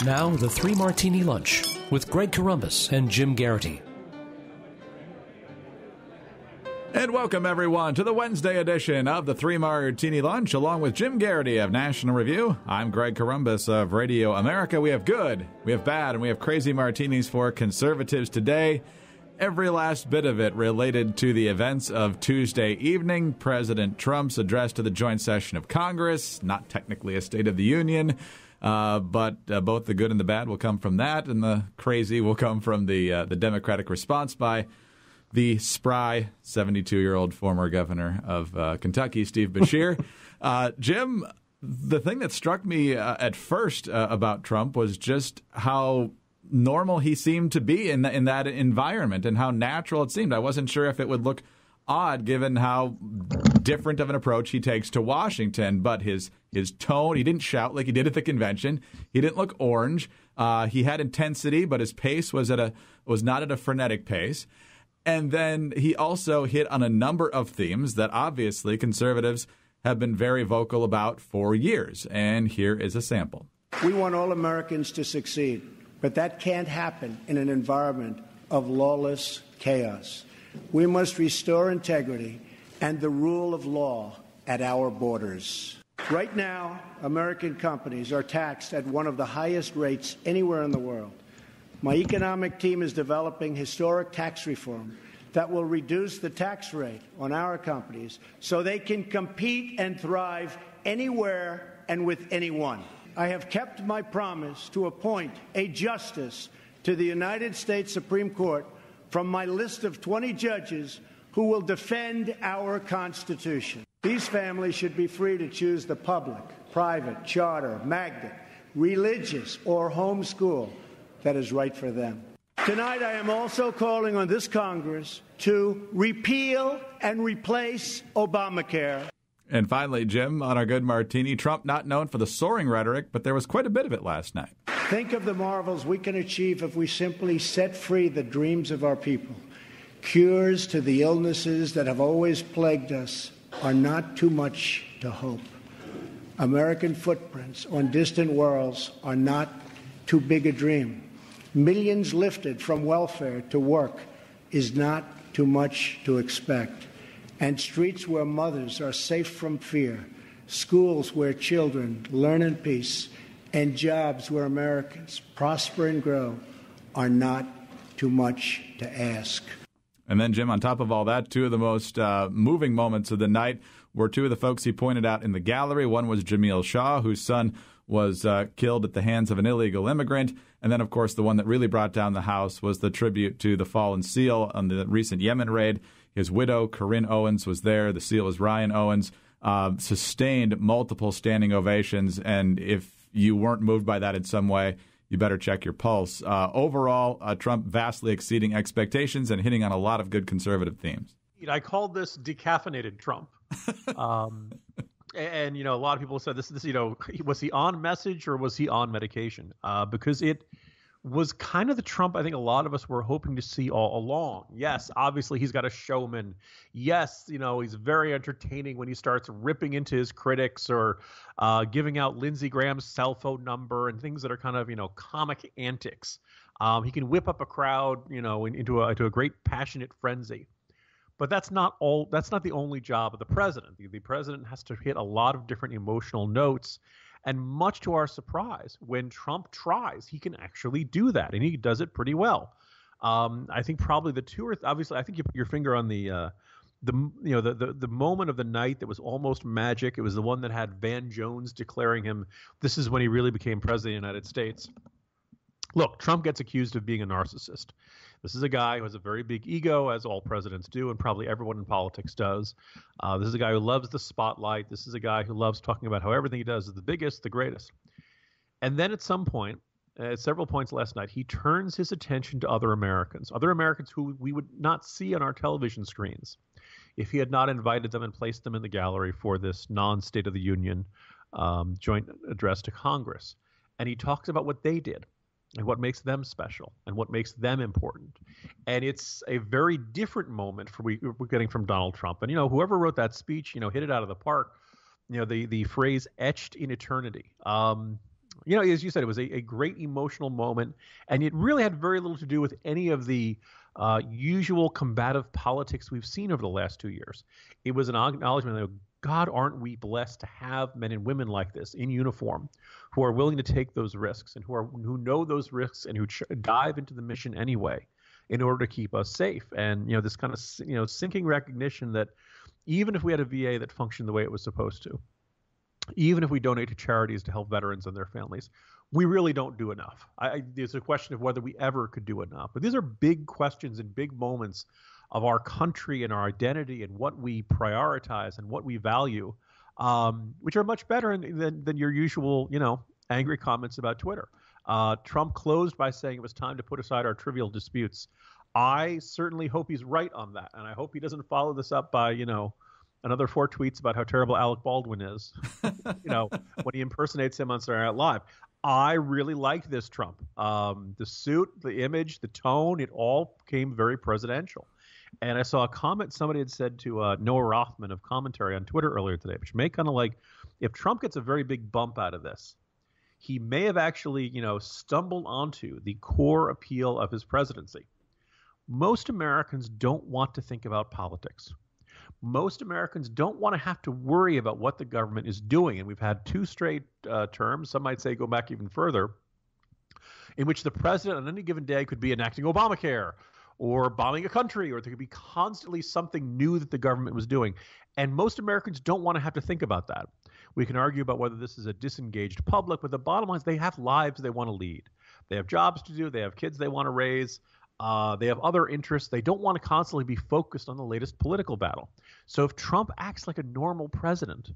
Now, the Three Martini Lunch with Greg Corombos and Jim Geraghty. And welcome, everyone, to the Wednesday edition of the Three Martini Lunch, along with Jim Geraghty of National Review. I'm Greg Corombos of Radio America. We have good, we have bad, and we have crazy martinis for conservatives today. Every last bit of it related to the events of Tuesday evening, President Trump's address to the joint session of Congress, not technically a State of the Union, but both the good and the bad will come from that, and the crazy will come from the Democratic response by the spry 72-year-old former governor of Kentucky, Steve Beshear. Jim, the thing that struck me at first about Trump was just how normal he seemed to be in that environment and how natural it seemed. I wasn't sure if it would look odd given how different of an approach he takes to Washington, but his tone, he didn't shout like he did at the convention. He didn't look orange. He had intensity, but his pace was not at a frenetic pace. And then he also hit on a number of themes that obviously conservatives have been very vocal about for years. And here is a sample. We want all Americans to succeed, but that can't happen in an environment of lawless chaos. We must restore integrity and the rule of law at our borders. Right now, American companies are taxed at one of the highest rates anywhere in the world. My economic team is developing historic tax reform that will reduce the tax rate on our companies so they can compete and thrive anywhere and with anyone. I have kept my promise to appoint a justice to the United States Supreme Court from my list of 20 judges who will defend our Constitution. These families should be free to choose the public, private, charter, magnet, religious, or homeschool that is right for them. Tonight, I am also calling on this Congress to repeal and replace Obamacare. And finally, Jim, on our good martini, Trump not known for the soaring rhetoric, but there was quite a bit of it last night. Think of the marvels we can achieve if we simply set free the dreams of our people. Cures to the illnesses that have always plagued us are not too much to hope. American footprints on distant worlds are not too big a dream. Millions lifted from welfare to work is not too much to expect. And streets where mothers are safe from fear, schools where children learn in peace, and jobs where Americans prosper and grow are not too much to ask. And then, Jim, on top of all that, two of the most moving moments of the night were two of the folks he pointed out in the gallery. One was Jamil Shah, whose son was killed at the hands of an illegal immigrant. And then, of course, the one that really brought down the house was the tribute to the fallen SEAL on the recent Yemen raid. His widow, Corinne Owens, was there. The SEAL was Ryan Owens. Sustained multiple standing ovations. And if you weren't moved by that in some way, you better check your pulse. Overall, Trump vastly exceeding expectations and hitting on a lot of good conservative themes. I called this decaffeinated Trump. And, a lot of people said this, was he on message or was he on medication? Because it was kind of the Trump I think a lot of us were hoping to see all along. Yes, obviously he's got a showman. Yes, he's very entertaining when he starts ripping into his critics or giving out Lindsey Graham's cell phone number and things that are kind of, comic antics. He can whip up a crowd, into a great passionate frenzy. But that's not the only job of the president. The president has to hit a lot of different emotional notes. And much to our surprise, when Trump tries, he can actually do that, and he does it pretty well. I think probably the two, obviously, I think you put your finger on the moment of the night that was almost magic. It was the one that had Van Jones declaring him, this is when he really became president of the United States. Look, Trump gets accused of being a narcissist. This is a guy who has a very big ego, as all presidents do, and probably everyone in politics does. This is a guy who loves the spotlight. This is a guy who loves talking about how everything he does is the biggest, the greatest. And then at some point, at several points last night, he turns his attention to other Americans who we would not see on our television screens if he had not invited them and placed them in the gallery for this non-State of the Union joint address to Congress. And he talks about what they did and what makes them special and what makes them important. And it's a very different moment we're getting from Donald Trump. And, whoever wrote that speech, hit it out of the park. The phrase etched in eternity. As you said, it was a great emotional moment, and it really had very little to do with any of the usual combative politics we've seen over the last 2 years. It was an acknowledgement that, God, aren't we blessed to have men and women like this in uniform who are willing to take those risks and who know those risks and who dive into the mission anyway in order to keep us safe. And, this kind of, sinking recognition that even if we had a VA that functioned the way it was supposed to, even if we donate to charities to help veterans and their families, we really don't do enough. There's a question of whether we ever could do enough. But these are big questions and big moments of our country and our identity and what we prioritize and what we value, which are much better than your usual, angry comments about Twitter. Trump closed by saying it was time to put aside our trivial disputes. I certainly hope he's right on that, and I hope he doesn't follow this up by, another 4 tweets about how terrible Alec Baldwin is, when he impersonates him on Saturday Night Live. I really liked this Trump. The suit, the image, the tone, it all came very presidential. And I saw a comment somebody had said to Noah Rothman of Commentary on Twitter earlier today, which may kind of like, if Trump gets a very big bump out of this, he may have actually, stumbled onto the core appeal of his presidency. Most Americans don't want to think about politics. Most Americans don't want to have to worry about what the government is doing. And we've had 2 straight terms, some might say go back even further, in which the president on any given day could be enacting Obamacare or bombing a country, or there could be constantly something new that the government was doing. And most Americans don't want to have to think about that. We can argue about whether this is a disengaged public, but the bottom line is they have lives they want to lead. They have jobs to do. They have kids they want to raise. They have other interests. They don't want to constantly be focused on the latest political battle. So if Trump acts like a normal president,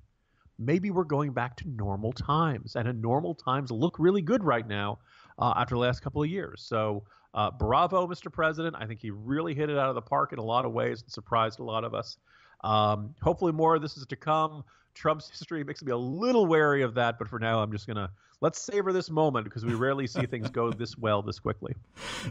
maybe we're going back to normal times. And normal times look really good right now after the last couple of years. So bravo, Mr. President. I think he really hit it out of the park in a lot of ways and surprised a lot of us. Hopefully more of this is to come. Trump's history makes me a little wary of that, but for now I'm just going to let's savor this moment because we rarely see things go this well this quickly.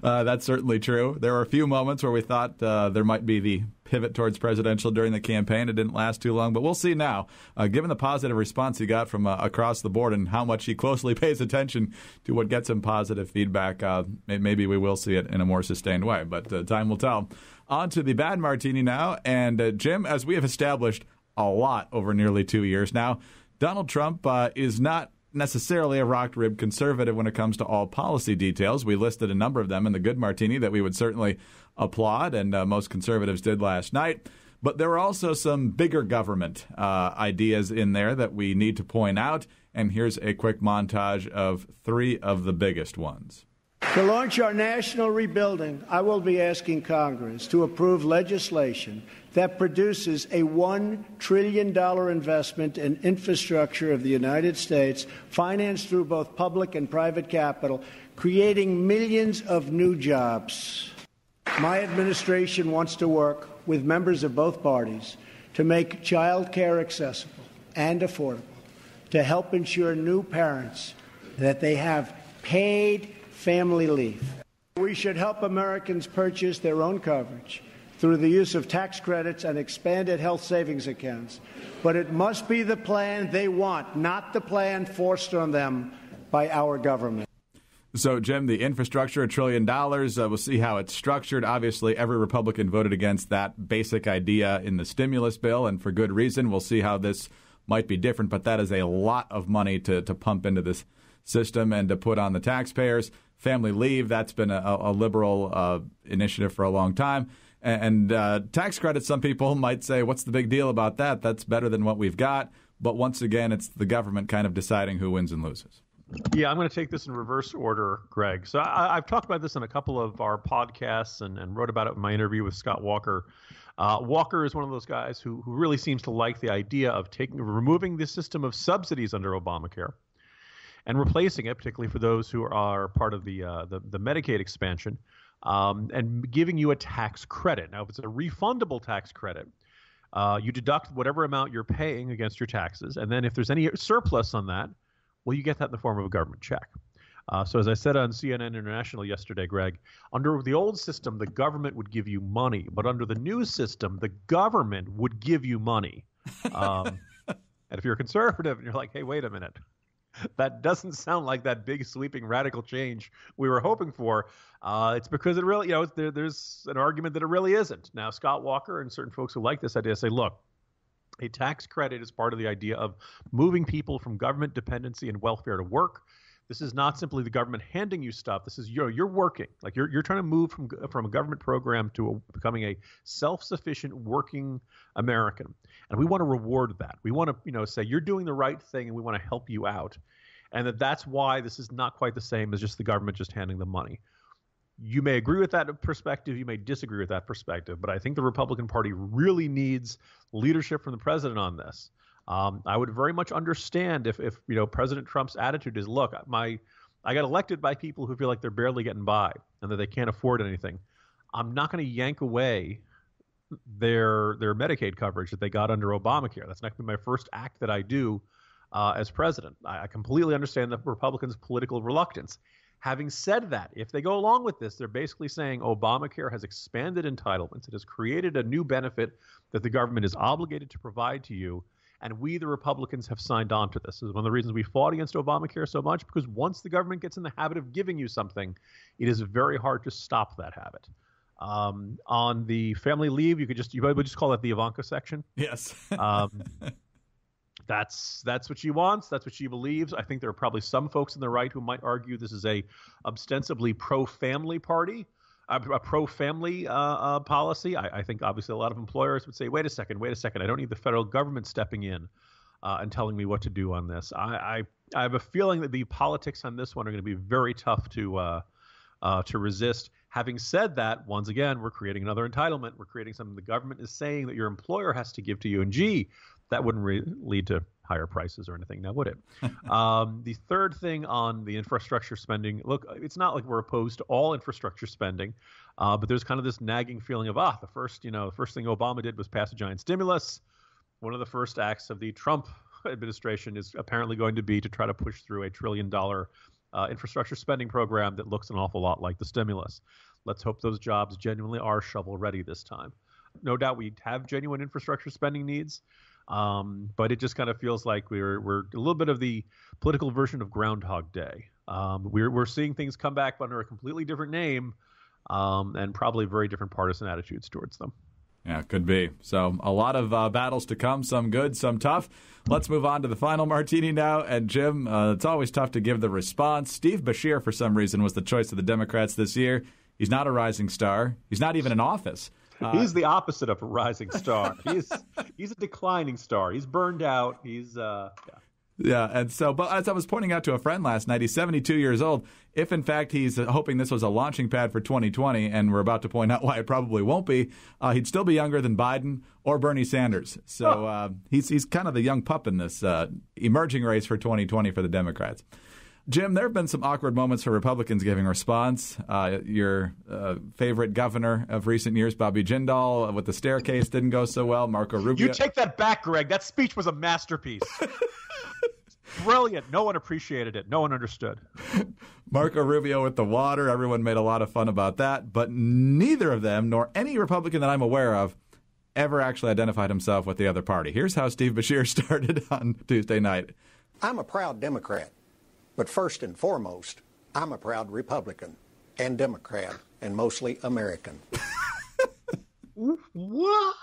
That's certainly true. There were a few moments where we thought there might be the pivot towards presidential during the campaign. It didn't last too long, but we'll see now. Given the positive response he got from across the board and how much he closely pays attention to what gets him positive feedback, maybe we will see it in a more sustained way, but time will tell. On to the bad martini now. And Jim, as we have established a lot over nearly 2 years now, Donald Trump is not necessarily a rock-ribbed conservative when it comes to all policy details. We listed a number of them in the good martini that we would certainly applaud, and most conservatives did last night. But there are also some bigger government ideas in there that we need to point out, and here's a quick montage of 3 of the biggest ones. To launch our national rebuilding, I will be asking Congress to approve legislation that produces a $1 trillion investment in infrastructure of the United States, financed through both public and private capital, creating millions of new jobs. My administration wants to work with members of both parties to make child care accessible and affordable, to help ensure new parents that they have paid family leave. We should help Americans purchase their own coverage through the use of tax credits and expanded health savings accounts. But it must be the plan they want, not the plan forced on them by our government. So, Jim, the infrastructure, $1 trillion, we'll see how it's structured. Obviously, every Republican voted against that basic idea in the stimulus bill, and for good reason. We'll see how this might be different, but that is a lot of money to pump into this system and to put on the taxpayers. Family leave, that's been a liberal initiative for a long time. And tax credits, some people might say, what's the big deal about that? That's better than what we've got. But once again, it's the government kind of deciding who wins and loses. Yeah, I'm going to take this in reverse order, Greg. So I've talked about this in a couple of our podcasts and wrote about it in my interview with Scott Walker. Walker is one of those guys who really seems to like the idea of removing the system of subsidies under Obamacare and replacing it, particularly for those who are part of the Medicaid expansion, and giving you a tax credit. Now, if it's a refundable tax credit, you deduct whatever amount you're paying against your taxes, and then if there's any surplus on that, well, you get that in the form of a government check. So as I said on CNN International yesterday, Greg, under the old system, the government would give you money, but under the new system, the government would give you money. And if you're a conservative and you're like, hey, wait a minute, that doesn't sound like that big sweeping radical change we were hoping for. It's because it really, there's an argument that it really isn't. Now, Scott Walker and certain folks who like this idea say, look, a tax credit is part of the idea of moving people from government dependency and welfare to work. This is not simply the government handing you stuff. This is you're working. Like you're trying to move from a government program to becoming a self-sufficient working American. And we want to reward that. We want to, say you're doing the right thing and we want to help you out. And that's why this is not quite the same as just the government just handing the money. You may agree with that perspective. You may disagree with that perspective. But I think the Republican Party really needs leadership from the president on this. I would very much understand if President Trump's attitude is, look, I got elected by people who feel like they're barely getting by and that they can't afford anything. I'm not going to yank away their Medicaid coverage that they got under Obamacare. That's not going to be my first act that I do as president. I completely understand the Republicans' political reluctance. Having said that, if they go along with this, they're basically saying Obamacare has expanded entitlements. It has created a new benefit that the government is obligated to provide to you. And we, the Republicans, have signed on to this. This is one of the reasons we fought against Obamacare so much, because once the government gets in the habit of giving you something, it is very hard to stop that habit. On the family leave, you would just call it the Ivanka section. Yes. That's what she wants. That's what she believes. I think there are probably some folks on the right who might argue this is a ostensibly pro-family party. A pro-family policy. I think obviously a lot of employers would say, wait a second. I don't need the federal government stepping in and telling me what to do on this. I have a feeling that the politics on this one are going to be very tough to resist. Having said that, once again, we're creating another entitlement. We're creating something the government is saying that your employer has to give to you. And gee, that wouldn't lead to higher prices or anything now, would it? The third thing on the infrastructure spending, look, it's not like we're opposed to all infrastructure spending, but there's kind of this nagging feeling of, the first thing Obama did was pass a giant stimulus. One of the first acts of the Trump administration is apparently going to be to try to push through a $1 trillion infrastructure spending program that looks an awful lot like the stimulus. Let's hope those jobs genuinely are shovel ready this time. No doubt we have genuine infrastructure spending needs. But it just kind of feels like we're a little bit of the political version of Groundhog Day. We're seeing things come back under a completely different name, and probably very different partisan attitudes towards them. Yeah, could be. So a lot of battles to come, some good, some tough. Let's move on to the final martini now. And Jim, it's always tough to give the response. Steve Beshear, for some reason, was the choice of the Democrats this year. He's not a rising star. He's not even in office. He's the opposite of a rising star. He's a declining star. He's burned out. Yeah, and so, but as I was pointing out to a friend last night, he's 72 years old. If, in fact, he's hoping this was a launching pad for 2020, and we're about to point out why it probably won't be, he'd still be younger than Biden or Bernie Sanders. So he's kind of the young pup in this emerging race for 2020 for the Democrats. Jim, there have been some awkward moments for Republicans giving response. Your favorite governor of recent years, Bobby Jindal, with the staircase didn't go so well. Marco Rubio. You take that back, Greg. That speech was a masterpiece. Brilliant. No one appreciated it. No one understood. Marco Rubio with the water. Everyone made a lot of fun about that. But neither of them, nor any Republican that I'm aware of, ever actually identified himself with the other party. Here's how Steve Beshear started on Tuesday night. I'm a proud Democrat. But first and foremost, I'm a proud Republican and Democrat and mostly American. What?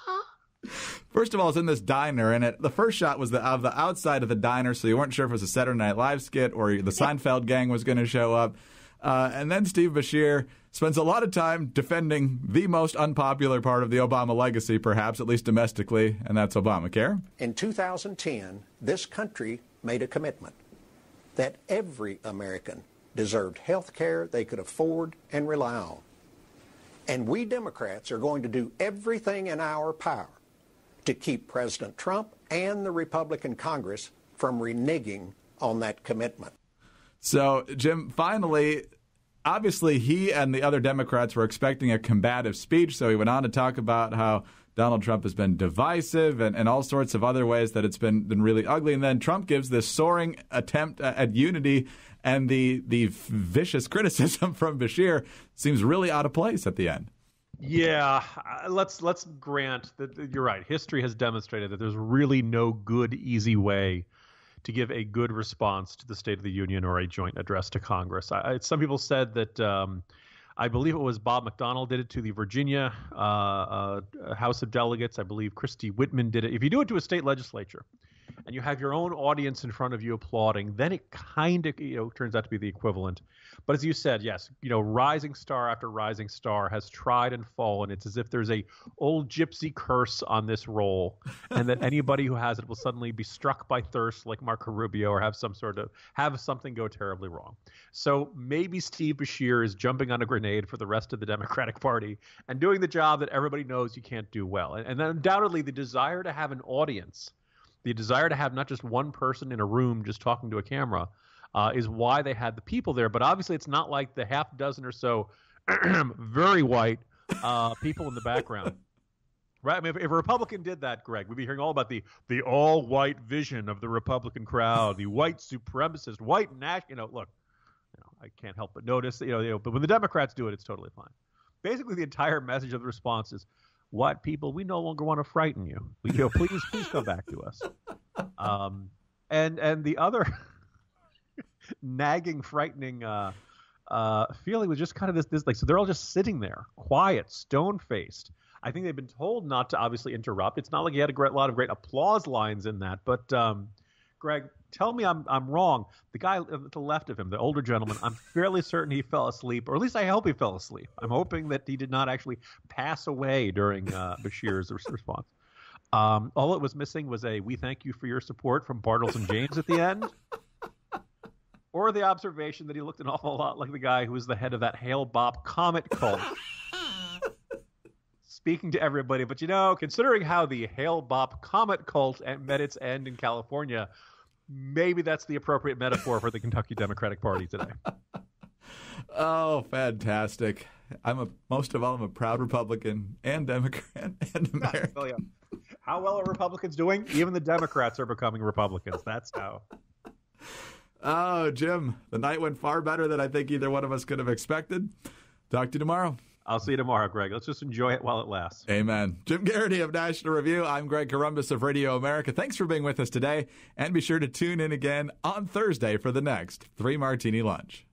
First of all, it's in this diner, and the first shot was of the outside of the diner, so you weren't sure if it was a Saturday Night Live skit or the Seinfeld gang was going to show up. And then Steve Beshear spends a lot of time defending the most unpopular part of the Obama legacy, perhaps, at least domestically, and that's Obamacare. In 2010, this country made a commitment that every American deserved health care they could afford and rely on. And we Democrats are going to do everything in our power to keep President Trump and the Republican Congress from reneging on that commitment. So, Jim, finally, obviously he and the other Democrats were expecting a combative speech, so he went on to talk about how Donald Trump has been divisive and all sorts of other ways that it's been really ugly. And then Trump gives this soaring attempt at unity, and the vicious criticism from Beshear seems really out of place at the end. Yeah, let's grant that you're right. History has demonstrated that there's really no good, easy way to give a good response to the State of the Union or a joint address to Congress. Some people said that I believe it was Bob McDonnell did it to the Virginia House of Delegates. I believe Christy Whitman did it. If you do it to a state legislature and you have your own audience in front of you applauding, then it kind of turns out to be the equivalent. But as you said, yes, rising star after rising star has tried and fallen. It's as if there's a old gypsy curse on this role, and that anybody who has it will suddenly be struck by thirst like Marco Rubio, or have something go terribly wrong. So maybe Steve Beshear is jumping on a grenade for the rest of the Democratic Party and doing the job that everybody knows you can't do well. And then undoubtedly the desire to have an audience, the desire to have not just one person in a room just talking to a camera, is why they had the people there. But obviously it's not like the half dozen or so very white people in the background. Right? I mean, if a Republican did that, Greg, we'd be hearing all about the all-white vision of the Republican crowd, the white supremacist, white national. Look, I can't help but notice, but when the Democrats do it, it's totally fine. Basically, the entire message of the response is, white people, we no longer want to frighten you. Please come back to us. And the other nagging, frightening feeling was just kind of this so they're all just sitting there, quiet, stone-faced. I think they've been told not to obviously interrupt. It's not like he had a lot of great applause lines in that. But Greg, tell me I'm wrong. The guy to the left of him, the older gentleman, I'm fairly certain he fell asleep, or at least I hope he fell asleep. I'm hoping that he did not actually pass away during Beshear's response. All it was missing was a "We thank you for your support" from Bartles and James at the end. Or the observation that he looked an awful lot like the guy who was the head of that Hale-Bopp comet cult. Speaking to everybody, but considering how the Hale-Bopp comet cult met its end in California, maybe that's the appropriate metaphor for the Kentucky Democratic Party today. Oh, fantastic. Most of all, I'm a proud Republican and Democrat and American. Oh, yeah. How well are Republicans doing? Even the Democrats are becoming Republicans. That's how. Oh, Jim, the night went far better than I think either one of us could have expected. Talk to you tomorrow. I'll see you tomorrow, Greg. Let's just enjoy it while it lasts. Amen. Jim Geraghty of National Review. I'm Greg Corombos of Radio America. Thanks for being with us today, and be sure to tune in again on Thursday for the next 3 Martini Lunch.